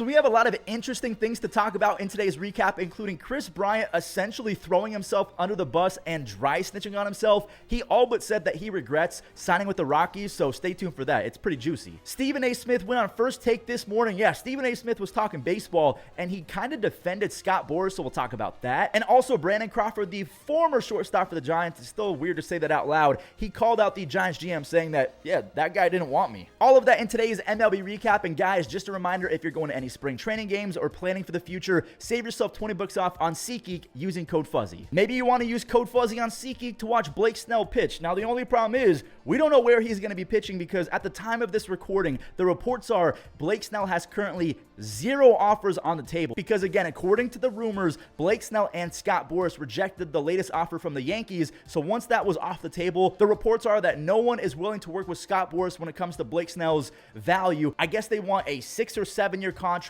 So we have a lot of interesting things to talk about in today's recap, including Kris Bryant essentially throwing himself under the bus and dry snitching on himself. He all but said that he regrets signing with the Rockies, so stay tuned for that. It's pretty juicy. Stephen A. Smith went on First Take this morning. Yeah, Stephen A. Smith was talking baseball, and he kind of defended Scott Boras, so we'll talk about that. And also Brandon Crawford, the former shortstop for the Giants. It's still weird to say that out loud. He called out the Giants GM saying that, yeah, that guy didn't want me. All of that in today's MLB recap. And guys, just a reminder, if you're going to any spring training games or planning for the future, save yourself 20 bucks off on SeatGeek using code Fuzzy. Maybe you want to use code Fuzzy on SeatGeek to watch Blake Snell pitch. Now, the only problem is we don't know where he's going to be pitching because at the time of this recording, the reports are Blake Snell has currently 0 offers on the table because, again, according to the rumors, Blake Snell and Scott Boras rejected the latest offer from the Yankees. So once that was off the table, the reports are that no one is willing to work with Scott Boras when it comes to Blake Snell's value. I guess they want a 6 or 7 year contract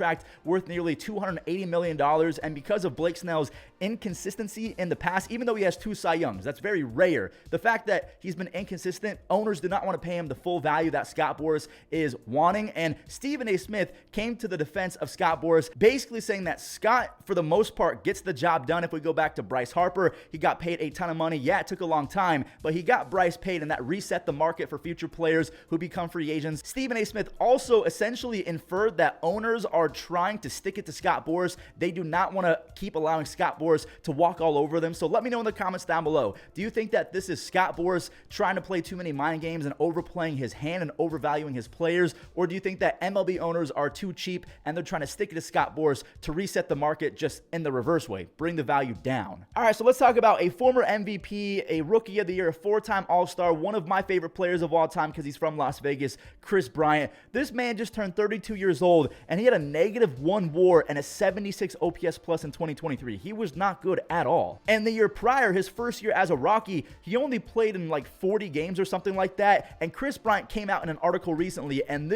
worth nearly $280 million. And because of Blake Snell's inconsistency in the past, even though he has 2 Cy Youngs, that's very rare. The fact that he's been inconsistent, owners do not want to pay him the full value that Scott Boras is wanting. And Stephen A. Smith came to the defense of Scott Boras, basically saying that Scott, for the most part, gets the job done. If we go back to Bryce Harper, he got paid a ton of money. Yeah, it took a long time, but he got Bryce paid, and that reset the market for future players who become free agents. Stephen A. Smith also essentially inferred that owners are trying to stick it to Scott Boras. They do not want to keep allowing Scott Boras to walk all over them. So let me know in the comments down below. Do you think that this is Scott Boras trying to play too many mind games and overplaying his hand and overvaluing his players? Or do you think that MLB owners are too cheap and they're trying to stick it to Scott Boras to reset the market just in the reverse way, bring the value down? All right, so let's talk about a former MVP, a Rookie of the Year, a 4-time All-Star, one of my favorite players of all time because he's from Las Vegas, Kris Bryant. This man just turned 32 years old, and he had a -1 WAR and a 76 OPS plus in 2023. He was not good at all. And the year prior, his first year as a Rocky, he only played in like 40 games or something like that. And Kris Bryant came out in an article recently, and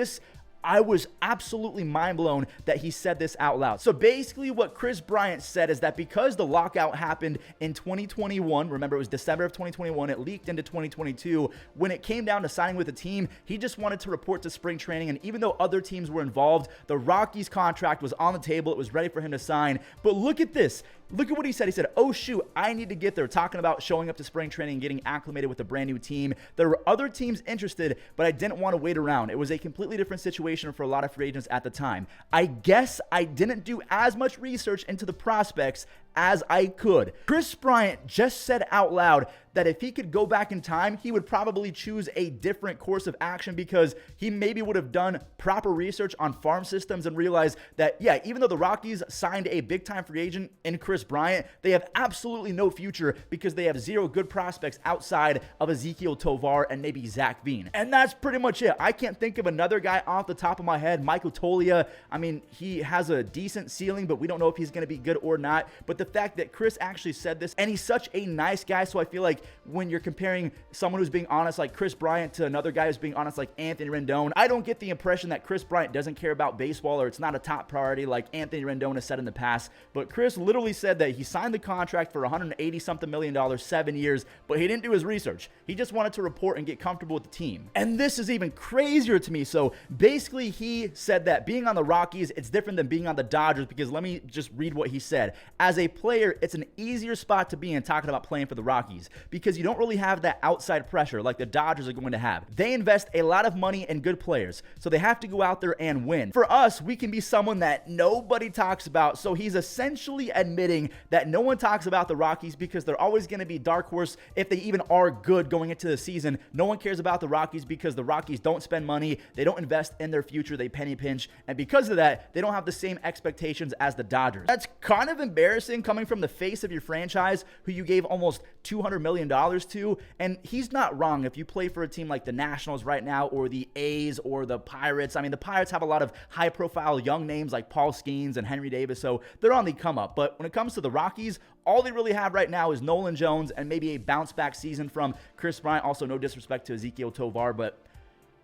I was absolutely mind blown that he said this out loud. So basically what Kris Bryant said is that because the lockout happened in 2021, remember it was December of 2021, it leaked into 2022, when it came down to signing with the team, he just wanted to report to spring training. And even though other teams were involved, the Rockies contract was on the table. It was ready for him to sign. But look at this. Look at what he said. He said, oh, shoot, I need to get there. Talking about showing up to spring training and getting acclimated with a brand new team. There were other teams interested, but I didn't want to wait around. It was a completely different situation for a lot of free agents at the time. I guess I didn't do as much research into the prospects as I could. Kris Bryant just said out loud that if he could go back in time, he would probably choose a different course of action because he maybe would have done proper research on farm systems and realized that, yeah, even though the Rockies signed a big-time free agent in Kris Bryant, they have absolutely no future because they have 0 good prospects outside of Ezequiel Tovar and maybe Zach Veen. And that's pretty much it. I can't think of another guy off the top of my head. Michael Toglia, I mean, he has a decent ceiling, but we don't know if he's going to be good or not. But the fact that Kris actually said this, and he's such a nice guy, so I feel like when you're comparing someone who's being honest like Kris Bryant to another guy who's being honest like Anthony Rendon, I don't get the impression that Kris Bryant doesn't care about baseball or it's not a top priority like Anthony Rendon has said in the past. But Kris literally said that he signed the contract for $180-something million, 7 years, but he didn't do his research. He just wanted to report and get comfortable with the team. And this is even crazier to me. So basically he said that being on the Rockies, it's different than being on the Dodgers because let me just read what he said. As a player, it's an easier spot to be in talking about playing for the Rockies because you don't really have that outside pressure like the Dodgers are going to have. They invest a lot of money in good players, so they have to go out there and win. For us, we can be someone that nobody talks about, so he's essentially admitting that no one talks about the Rockies because they're always going to be dark horse if they even are good going into the season. No one cares about the Rockies because the Rockies don't spend money, they don't invest in their future, they penny pinch, and because of that, they don't have the same expectations as the Dodgers. That's kind of embarrassing coming from the face of your franchise who you gave almost $200 million to, and he's not wrong. If you play for a team like the Nationals right now or the A's or the Pirates, I mean, the Pirates have a lot of high-profile young names like Paul Skeens and Henry Davis, so they're on the come-up. But when it comes to the Rockies, all they really have right now is Nolan Jones and maybe a bounce-back season from Kris Bryant. Also, no disrespect to Ezequiel Tovar, but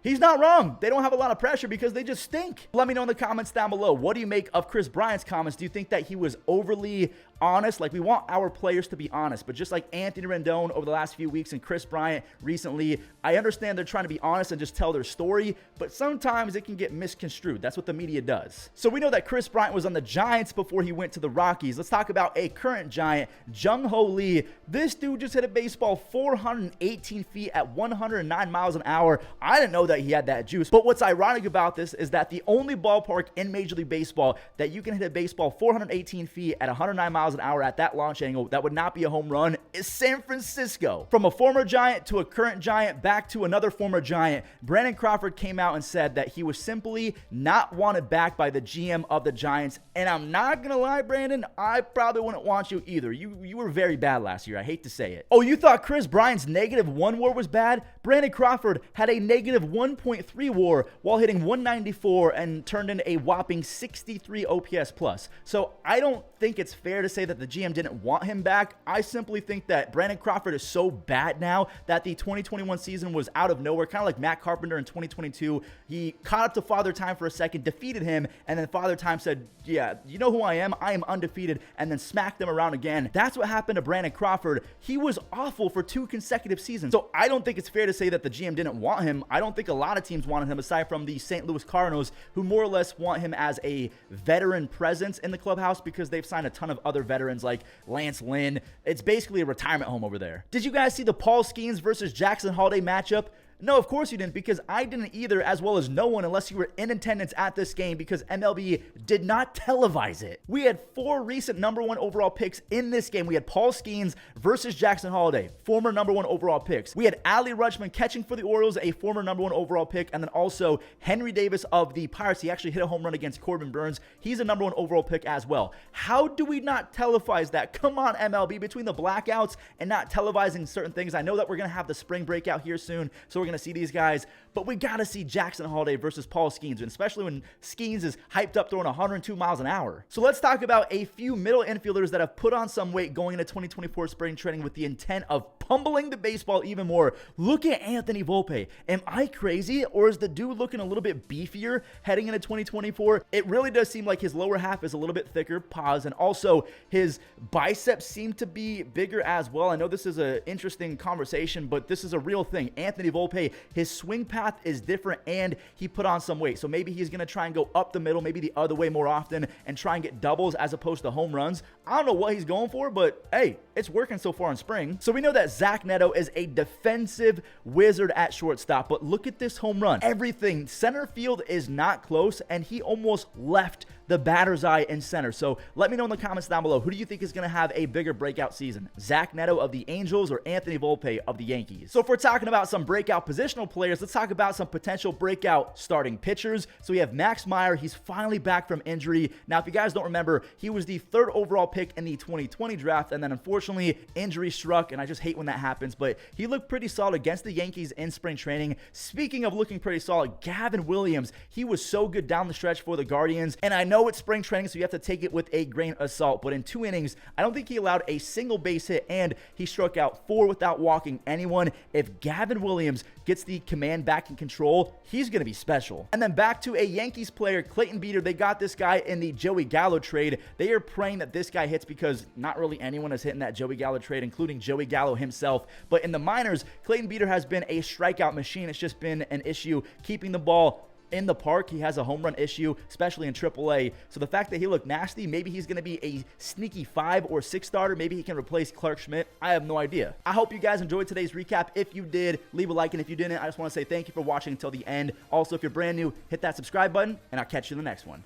He's not wrong. They don't have a lot of pressure because they just stink. Let me know in the comments down below. What do you make of Kris Bryant's comments? Do you think that he was overly honest? Like, we want our players to be honest, but just like Anthony Rendon over the last few weeks and Kris Bryant recently, I understand they're trying to be honest and just tell their story, but sometimes it can get misconstrued. That's what the media does. So we know that Kris Bryant was on the Giants before he went to the Rockies. Let's talk about a current Giant, Jung-Ho Lee. This dude just hit a baseball 418 feet at 109 miles an hour. I didn't know that he had that juice. But what's ironic about this is that the only ballpark in Major League Baseball that you can hit a baseball 418 feet at 109 miles an hour at that launch angle that would not be a home run is San Francisco. From a former Giant to a current Giant back to another former Giant, Brandon Crawford came out and said that he was simply not wanted back by the GM of the Giants. And I'm not gonna lie, Brandon, I probably wouldn't want you either. You were very bad last year. I hate to say it. Oh, you thought Kris Bryant's -1 WAR was bad? Brandon Crawford had a -1.3 WAR while hitting 194 and turned in a whopping 63 OPS plus. So I don't think it's fair to say that the GM didn't want him back. I simply think that Brandon Crawford is so bad now that the 2021 season was out of nowhere, kind of like Matt Carpenter in 2022. He caught up to Father Time for a second, defeated him, and then Father Time said, yeah, you know who I am undefeated, and then smacked him around again. That's what happened to Brandon Crawford. He was awful for 2 consecutive seasons. So I don't think it's fair to say that the GM didn't want him. I don't think a lot of teams wanted him aside from the St. Louis Cardinals, who more or less want him as a veteran presence in the clubhouse because they've signed a ton of other veterans like Lance Lynn. It's basically a retirement home over there. Did you guys see the Paul Skeens versus Jackson Holliday matchup? No, of course you didn't, because I didn't either, as well as no one, unless you were in attendance at this game, because MLB did not televise it. We had 4 recent #1 overall picks in this game. We had Paul Skeens versus Jackson Holliday, former #1 overall picks. We had Adley Rutschman catching for the Orioles, a former #1 overall pick, and then also Henry Davis of the Pirates. He actually hit a home run against Corbin Burns. He's a #1 overall pick as well. How do we not televise that? Come on, MLB, between the blackouts and not televising certain things. I know that we're going to have the spring breakout here soon, so we're going to see these guys, but we got to see Jackson Holliday versus Paul Skeens, and especially when Skeens is hyped up throwing 102 miles an hour. So let's talk about a few middle infielders that have put on some weight going into 2024 spring training with the intent of pummeling the baseball even more. Look at Anthony Volpe. Am I crazy, or is the dude looking a little bit beefier heading into 2024? It really does seem like his lower half is a little bit thicker, pause, and also his biceps seem to be bigger as well. I know this is an interesting conversation, but this is a real thing. Anthony Volpe, his swing path is different, and he put on some weight. So maybe he's going to try and go up the middle, maybe the other way more often, and try and get doubles as opposed to home runs. I don't know what he's going for, but hey, it's working so far in spring. So we know that Zach Neto is a defensive wizard at shortstop, but look at this home run. Everything. Center field is not close, and he almost left the batter's eye in center. So let me know in the comments down below, who do you think is going to have a bigger breakout season? Zach Neto of the Angels or Anthony Volpe of the Yankees? So if we're talking about some breakout positional players, let's talk about some potential breakout starting pitchers. So we have Max Meyer. He's finally back from injury. Now, if you guys don't remember, he was the 3rd overall pick in the 2020 draft, and then unfortunately injury struck, and I just hate when that happens, but he looked pretty solid against the Yankees in spring training. Speaking of looking pretty solid, Gavin Williams, he was so good down the stretch for the Guardians, and I know it's spring training, so you have to take it with a grain of salt, but in 2 innings, I don't think he allowed a single base hit, and he struck out 4 without walking anyone. If Gavin Williams gets the command back in control, he's going to be special. And then back to a Yankees player, Clayton Beeter. They got this guy in the Joey Gallo trade. They are praying that this guy hits because not really anyone is hitting that Joey Gallo trade, including Joey Gallo himself. But in the minors, Clayton Beeter has been a strikeout machine. It's just been an issue keeping the ball in the park. He has a home run issue, especially in AAA. So the fact that he looked nasty, maybe he's going to be a sneaky 5 or 6 starter. Maybe he can replace Clark Schmidt. I have no idea. I hope you guys enjoyed today's recap. If you did, leave a like, and if you didn't, I just want to say thank you for watching until the end. Also, if you're brand new, hit that subscribe button, and I'll catch you in the next one.